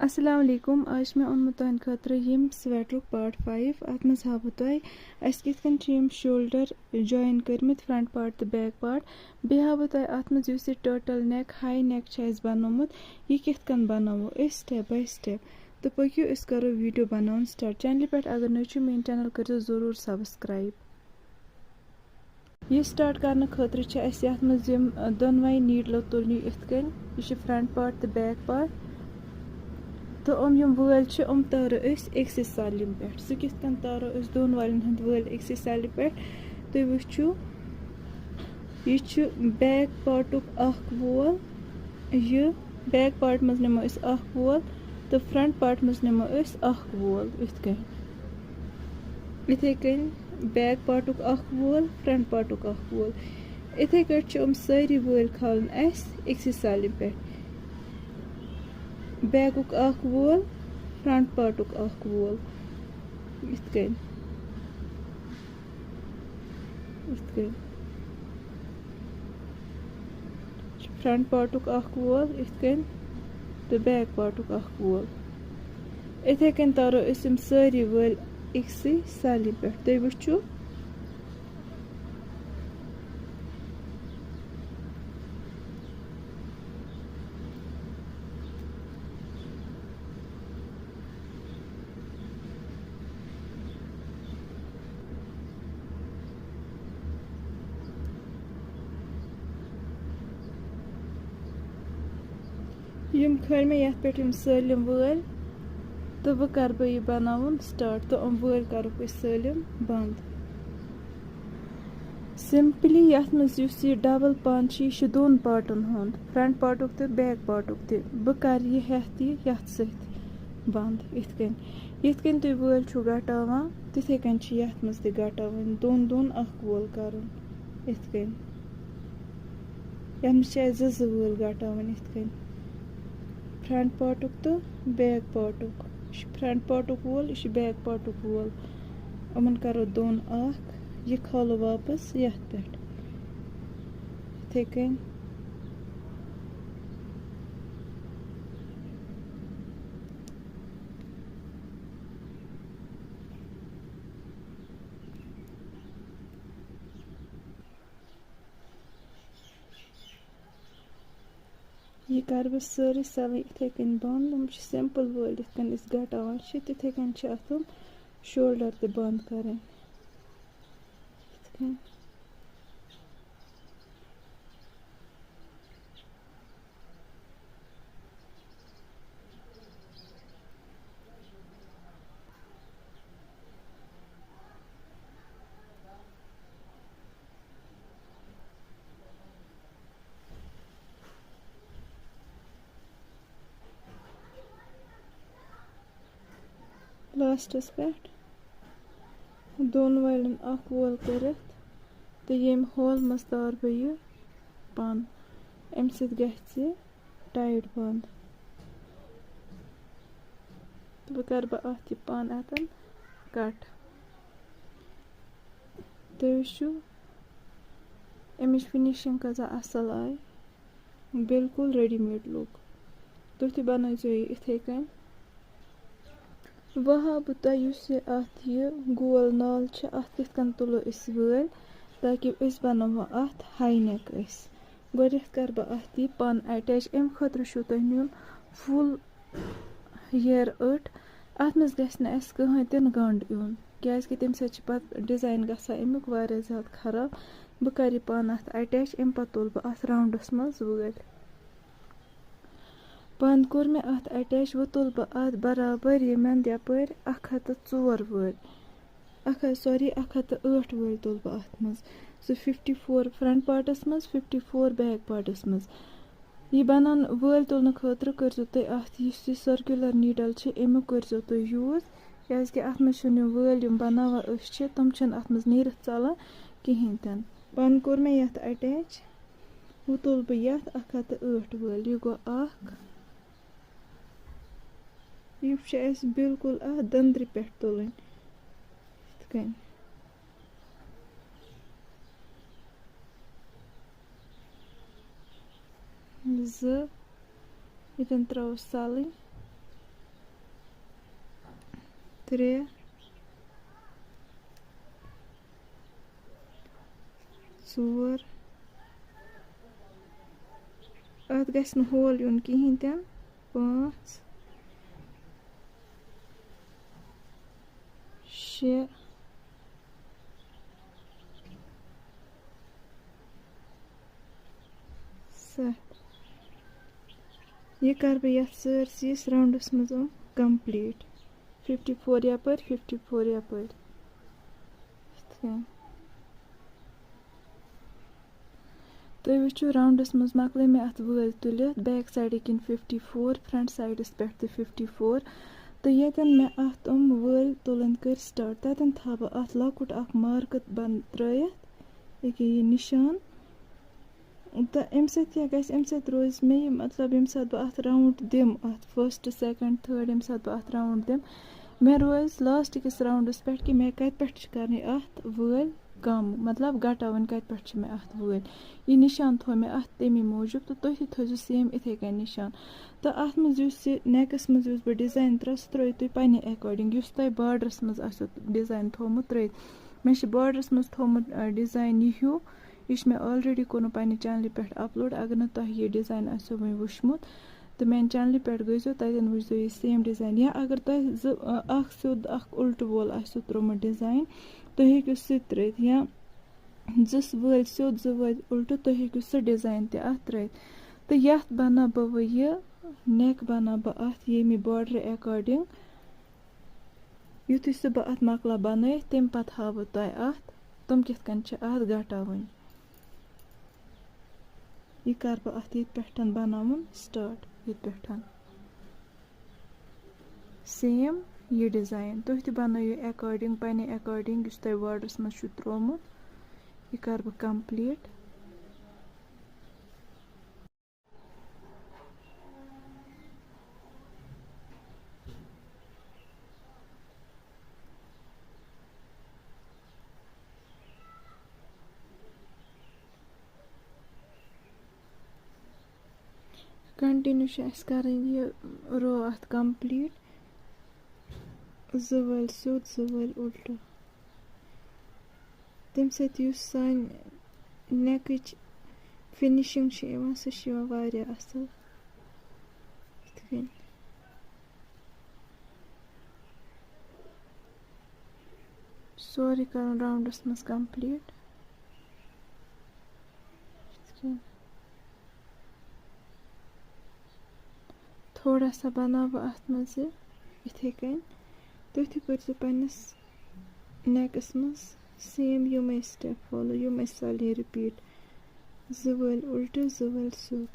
अस्सलाम वालेकुम। आज मैं ओनमु तुहंद खतर यम स्वेटरुक पार्ट 5 अत मज हाव तुह अस कित कन यम शोल्डर जॉइन करमित फ्रंट पार्ट तो बैक पार्ट बे हाव तुह अत मज use turtle neck high neck छ बनोमुत यह कित कन बनावो स्टेप बाय स्टेप तो पक्यू अस करो वीडियो बनावन स्टार्ट। चैनल पे अगर नयो मेन चैनल करो जरूर सब्सक्राइब। यह स्टार्ट करने खतर छ अस यत मज यम दोनवई नीडलो तुलनी इथ कन यह फ्रंट पार्ट तो बैक पार्ट तो यम वल तारो अक्सिस सालिम पे सह कित कन तारो दोन वालन हंद वल अक्सिस सालि पे तुम वुचु यह बैक पार्टुक अख वोल यह बैक पार्ट मज निमो अस अख वोल तो फ्रंट पार्ट मज निमो अस अख वोल इथे कन बैक पार्टुक अख वोल फ्रंट पार्टुक अख वोल इथे कट सारी वल खालन अस अक्सिस सालिम पे बैकुक अख वोल फ्रंट पार्टुक अख वोल इथ कन फ्रंट पार्टुक अख वोल इथ कन तो बैक पार्टुक अख वोल इथे कन तारो अस सारी वल अक्सी सालि पे तुम वुचु यम खल मे यथ पे सालिम वल तो वह कर बह यह बनावन स्टार्ट तो वल करुक सालिम बंद। सिंपली यथ मज यह डबल पान यह दोन पार्टन हुंद फ्रंट पार्टुक तो बैक पार्टुक त बह कर यह हेथ यथ सत बंद इथ कन तुम वल गटावान तिथे कन यथ मज त गटावान दोन दोन अख वोल करन इथ कन यथ मज जो वल गटावान इथ कन फ्रंट पार्टुक तो बैक पार्टुक फ्रंट पार्टुक वोल यह बैक पार्टुक वोल यमन करो दोन अख यह खालो वापस यथ पे इथे कन यह कर बह सारी सलाई इथे कन बंद हम सिंपल वल इत कन गटावान तिथे कन अत शोल्डर ते बंद करें लास्टस पे दोन वालन अख वोल कर तो यम होल मज तार बह यह पन अम सह टाइट बंद तो वह कर बह अत पन अतन कट तुम वुचु अमिच फिनिशिंग कजा असल आय बिल्कुल रेडीमेड लुक तुम बनो इथे कन वह हाव बह तुह अत यह गोल नाल अत कित कन तुलो वल ताकि अस बनवो अत हाई नेक गोडथ कर बह अत यह पन अटैच अम खतर तुह नुन फुल हेयर अट अत मज गस कहें तिन गंड यून क्या कि तम सत डिजाइन गसा अमुक वारिया ज्यादा खराब बह कर यह पन अत अटैच अम पत तुल बह अत राउंडस मज वल पन कोर मे अत अटैच वो तुल बह अत बराबर यमन यपर 104 वल सॉरी 108 वल तुल बह अत मज सो 54 फ्रंट पार्टस मज 54 बैक पार्टस मज यह बनान वल तुलने खतर कर तुम अत सर्कुलर नीडल अमुक कर तुम यूज क्या कि अत मज वल बनावान तम अत मज नीरथ चलान कहें तन पन कोर मे यथ अटैच वो तुल बह यथ 108 वल यह गो यह बिल्कुल दंद्र पे तुलन कन ज इतन त्रो साल 3 4 اَتھ گژھِ نہٕ ہول یُن کِہیٖنۍ تہِ نہٕ 5 6 7 یہِ کَرٕ بہٕ یَتھ سٲرسٕے راوُنٛڈَس منٛز کَمپلیٖٹ 54 یَپٲرۍ 54 یَپٲرۍ یِتھ کٔنۍ تُہۍ وٕچھِو راوُنٛڈَس منٛز مۄکلٲے مےٚ اَتھ وٲلۍ تُلِتھ بیک سایڈٕ کِنۍ 54 فرٛنٛٹ سایڈَس پٮ۪ٹھ تہِ 54 تہٕ ییٚتٮ۪ن مےٚ اَتھ وٲلۍ تُلٕنۍ کٔرۍ سِٹاٹ تَتٮ۪ن تھاو بہٕ اَتھ لۄکُٹ اَکھ مارکہٕ ترٛٲیِتھ ییٚکیٛاہ یہِ نِشان تہٕ اَمہِ سۭتۍ کیٛاہ گژھِ اَمہِ سۭتۍ روزِ مےٚ یہِ مطلب ییٚمہِ ساتہٕ بہٕ اَتھ راوُنٛڈ دِمہٕ اَتھ فٔسٹ سٮ۪کَنٛڈ تھٲڈ ییٚمہِ ساتہٕ بہٕ اَتھ راوُنٛڈ دِمہٕ مےٚ روزِ لاسٹٕکِس راوُنٛڈَس پٮ۪ٹھ کہِ مےٚ کَتہِ پٮ۪ٹھ چھِ کَرٕنۍ اَتھ وٲلۍ کَم مطلب گَٹاوٕنۍ کَتہِ پٮ۪ٹھ چھِ مےٚ اَتھ وٲلۍ یہِ نِشان تھوٚو مےٚ اَتھ تَمی موٗجوٗب تہٕ تُہۍ تہِ تھٲیزیو سیم یِتھَے کٔنۍ نِشان تہٕ اَتھ منٛز یُس یہِ نٮ۪کَس منٛز یُس بہٕ ڈِزاین ترٛاوٕ سُہ ترٛٲیِو تُہۍ پنٛنہِ اٮ۪کاڈِنٛگ یُس تۄہہِ باڈرَس منٛز آسیو ڈِزاین تھوٚمُت ترٛٲیِتھ مےٚ چھِ باڈرَس منٛز تھوٚمُت ڈِزاین یہِ ہیوٗ یہِ چھِ مےٚ آلرٔڈی کوٚرمُت پنٛنہِ چَنلہِ پٮ۪ٹھ اَپلوڈ اگر نہٕ تۄہہِ یہِ ڈِزاین آسیو وٕنۍ وٕچھمُت تہٕ میٛانہِ چَنلہِ پٮ۪ٹھ گٔژھۍزیو تَتٮ۪ن وٕچھزیو یہِ سیم ڈِزاین یا اگر تۄہہِ اَکھ سیوٚد اَکھ اُلٹہٕ وول آسیو ترٛوومُت ڈِزاین تُہۍ ہیٚکِو سُہ تہِ ترٛٲیِتھ یا زٕ وٲلۍ سیوٚد 2 وٲلۍ اُلٹہٕ تُہۍ ہیٚکِو سُہ ڈِزاین تہِ اَتھ ترٛٲیِتھ تہٕ یَتھ بَناو بہٕ وۄنۍ یہِ نٮ۪ک بَناو بہٕ اَتھ ییٚمہِ باڈرٕ اٮ۪کاڈِنٛگ یُتھُے سُہ بہٕ اَتھ مۄکلاو بَنٲیِتھ تمہِ پَتہٕ ہاو بہٕ تۄہہِ اَتھ تِم کِتھ کٔنۍ چھِ اَتھ گَٹاوٕنۍ یہِ کَرٕ بہٕ اَتھ ییٚتہِ پٮ۪ٹھ بَناوُن سِٹاٹ ییٚتہِ پٮ۪ٹھ سیم یہِ ڈِزاین تُہۍ تہِ بَنٲیِو اٮ۪کاڈِنٛگ پنٛنہِ اٮ۪کاڈِنٛگ یُس تۄہہِ باڈرَس منٛز چھُ ترٛوومُت یہِ کَرٕ بہٕ کَمپلیٖٹ کَنٹِنیوٗ چھِ اَسہِ کَرٕنۍ یہِ رو اَتھ کَمپلیٖٹ 2 وٲلۍ سیوٚد 2 وٲلۍ اُلٹہٕ تمہِ سۭتۍ یُس سانہِ نٮ۪کٕچ فِنِشِنٛگ چھِ یِوان سُہ چھِ یِوان واریاہ اَصٕل یِتھ کٔنۍ سورُے کَرُن راوُنٛڈَس منٛز کَمپلیٖٹ یِتھ کٔنۍ تھوڑا سا بَناو بہٕ اَتھ منٛز یہِ یِتھَے کٔنۍ تُہۍ تہِ کٔرۍزیو پنٛنِس نٮ۪کَس منٛز سیم یِمَے سِٹٮ۪پ فالو یِمَے سٲلی رِپیٖٹ 2 وٲلۍ اُلٹہٕ 2 وٲلۍ سیوٚد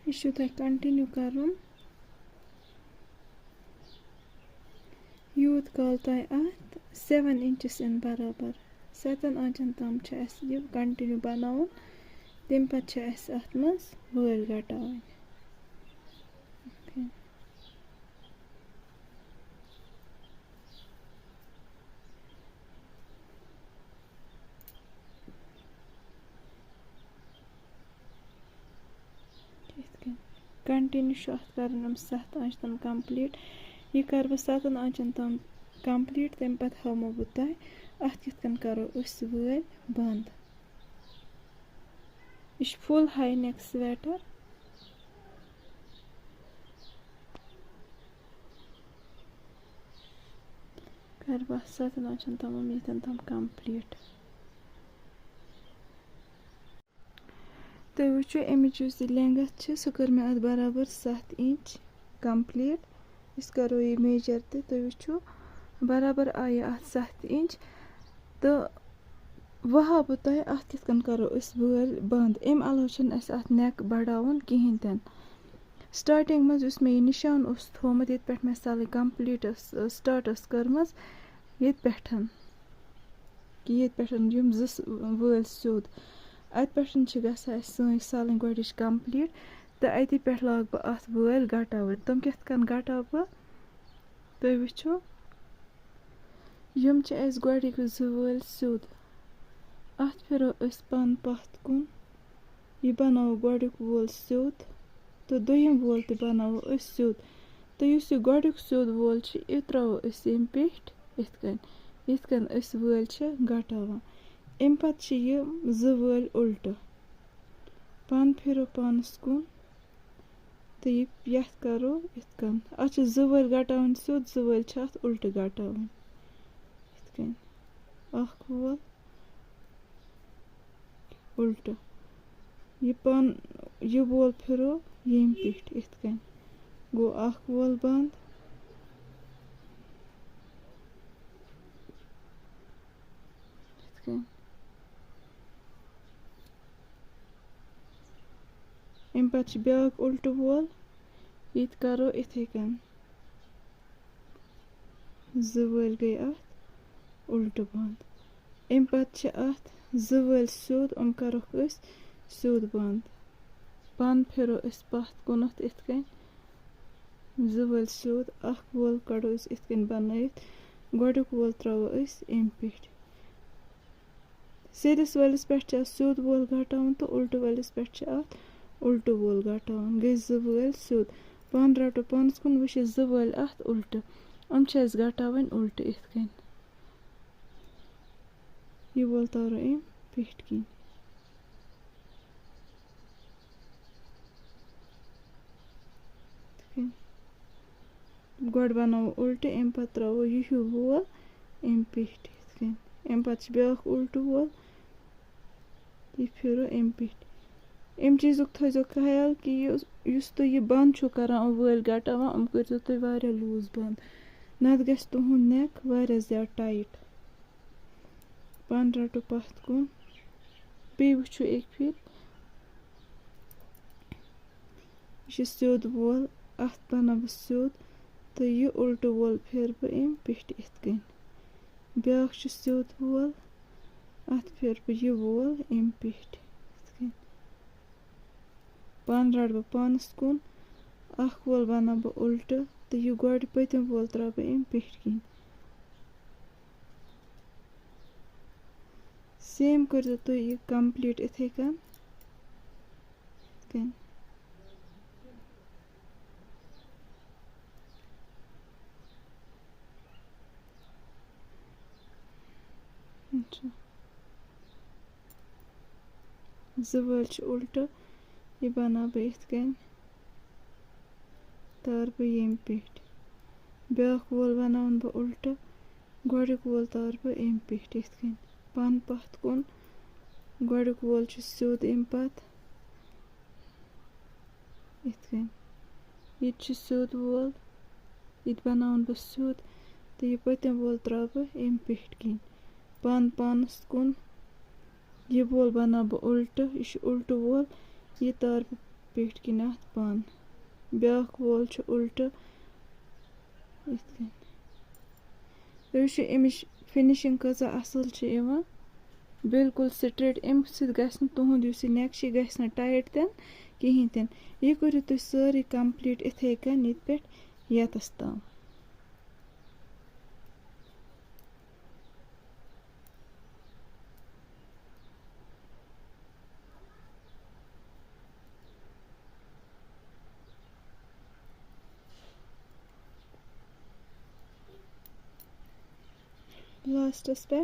یہِ چھُو تۄہہِ کَنٹِنیوٗ کَرُن یوٗت کال تۄہہِ اَتھ 7 اِنچِس یِن برابر 7 آنچَن تام چھِ اَسہِ یہِ کَنٹِنیوٗ بَناوُن تمہِ پَتہٕ چھِ اَسہِ اَتھ منٛز وٲلۍ گَٹاوٕنۍ یِتھ کٔنۍ کَنٹِنیوٗ چھُ اَتھ کَرُن 7 آنچہِ تام کَمپلیٖٹ یہِ کَرٕ بہٕ 7 آنچَن تام کَمپلیٖٹ تمہِ پَتہٕ ہاومو بہٕ تۄہہِ اَتھ کِتھ کٔنۍ کَرو أسۍ وٲلۍ بنٛد یہِ چھُ فُل ہاے نٮ۪ک سویٹَر کَرٕ بہٕ اَتھ 7 آنچَن تام ییٚتٮ۪ن تام کَمپلیٖٹ تُہۍ وٕچھِو اَمِچ یُس یہِ لٮ۪نٛگٕتھ چھِ سُہ کٔر مےٚ اَتھ برابر 7 اِنچ کَمپلیٖٹ أسۍ کَرو یہِ میجَر تہِ تُہۍ وٕچھِو برابر آیہِ اَتھ 7 اِنچ تہٕ وۄنۍ ہاو بہٕ تۄہہِ اَتھ کِتھ کٔنۍ کَرو أسۍ وٲلۍ بنٛد اَمہِ علاوٕ چھِنہٕ اَسہِ اَتھ نٮ۪ک بَڑاوُن کِہیٖنۍ تہِ نہٕ स्टार्टिंग मज उस मे निशान उस थोमुत ये पे मे साल कंप्लीट स्टार्ट कर्मज ये पेठन कि ये पेठन यम वल स्योद अत पेठन गसा सं साल गोडिश कंप्लीट तो अति पे लाग बह अत वल गटावन तम कित कन गटाव बह तुम वुचो यम अस गोडिक वल स्योद अत फिरो अस पन पथ कुन ये बनावो गोडिक वोल स्योद तो दोयम वोल ते बनावो अस स्योद तो युस ये गोडिक स्योद वोल छ ये त्रावो अस यम पेठ इथ कन अस वल छ गटावन अम पत छ ये वल उल्ट पन फिरो पानस कुन तो ये यथ करो इथ कन अत वल गटावन स्योद वल छ अत उल्ट गटावन इथ कन अख वोल उल्ट ये पन ये वोल फिरो यम पेठ इथ कन गो अख वोल बंद इथ कन अम पत ब्याक उल्ट वोल ये करो इथे कन वल गई अत उल्ट बंद अम पत अत वल स्योद करोक अस स्योद बंद पन फिरो अस पथ कुनत इथ कन वल स्योद अख वोल कड़ो अस इथ कन बनयित गोडिक वोल त्रावो अस अम पेठ सीधस वलिस पे स्योद वोल गटावन तो उल्ट वलिस पे अत उल्ट वोल गटावन गई वल स्योद पन रटो पानस कुन वुच वल अत उल्ट गटावन उल्ट इथ कन ये वोल तारो अम पेठ किन गोड बनावो उल्ट अम पत त्रावो यह वोल अम पेठ इथ कन अम पत ब्याक उल्ट वोल ये फिरो अम पेठ अम चीजुक थो ख्याल कि युस तुम ये बंद छो करान वल गटावन करो तुम वारिया लूज बंद नत गस तुहुंद नेक वारिया ज्यादा टाइट पन रटो पथ कुन बे वुचो एक फिर यह स्योद वोल अत बना बह स्योद तो ये उल्ट वोल फिर बह अम पेठ इथ कन ब्याक स्योद वोल अत फिर बह यह वोल अम पेठ इथ कन पन रट बह पानस कुन अख वोल बना बह उल्ट तो यह गोड पतम वोल त्रा बह अम पेठ किन सेम कर तुम ये कंप्लीट इथे कन वल उल्ट ये बना बह इथ कन तार बह यम पेठ ब्याक वोल बनावन बह उल्ट गोडिक वोल तार बह अम पेठ इथ कन पन पथ कुन गोडिक वोल स्योद अम पत इथ कन ये स्योद वोल ये बनावन बह स्योद तो ये पतम वोल त्रा बह अम पेठ किन पन पानस कुन ये वोल बना बह उल्ट यह उल्ट वोल ये तार बह पेठ किन अत पन ब्याक वोल उल्ट इथ कन तुम अमिच फिनिशिंग कजा असल बिल्कुल स्ट्रेट अम सत तुहुंद नेक गस टाइट तन कहीं तन ये करो तुम सारी कंप्लीट इथे कन ये पे यतस ताम लास्टस पे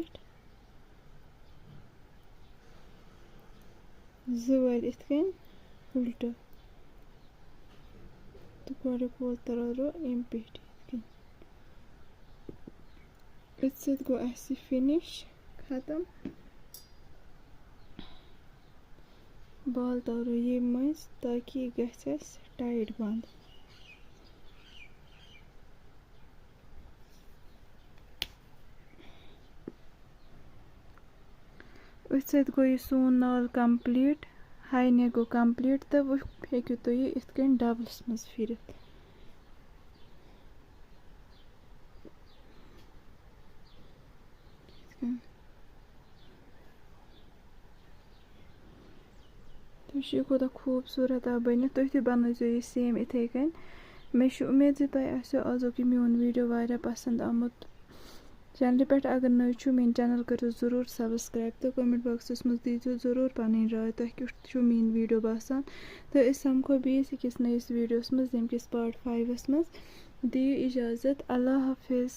वल इथ कन उल्ट तो गोडिक वोल तरो अम पेठ इथ सत गो फिनिश खत्म बाल तारो ये मज ताकि यह गस टाइट बंद अथ सत गो यह सोन नाल कंप्लीट हाइने गो कंप्लीट तो वो हेकु तो ये इत कन डबल्स मज फिरत तो खुदा खूबसूरत आ बन तुम बनाइजो ये सेम इथे कन मे उम्मीद जी तुम आसो आजुक ये मोन वीडियो वारिया पसंद आमुत चैनल पे अगर नई छु मेन चैनल करो जरूर सब्सक्राइब तो कमेंट बॉक्स मज दीजिए जरूर पनी राय तुम कुछ मेन वीडियो बासान तो इस समखो बीस अकिस नईस वीडियोस मज यम किस पार्ट 5 मज दियो इजाजत अल्लाह हाफिज।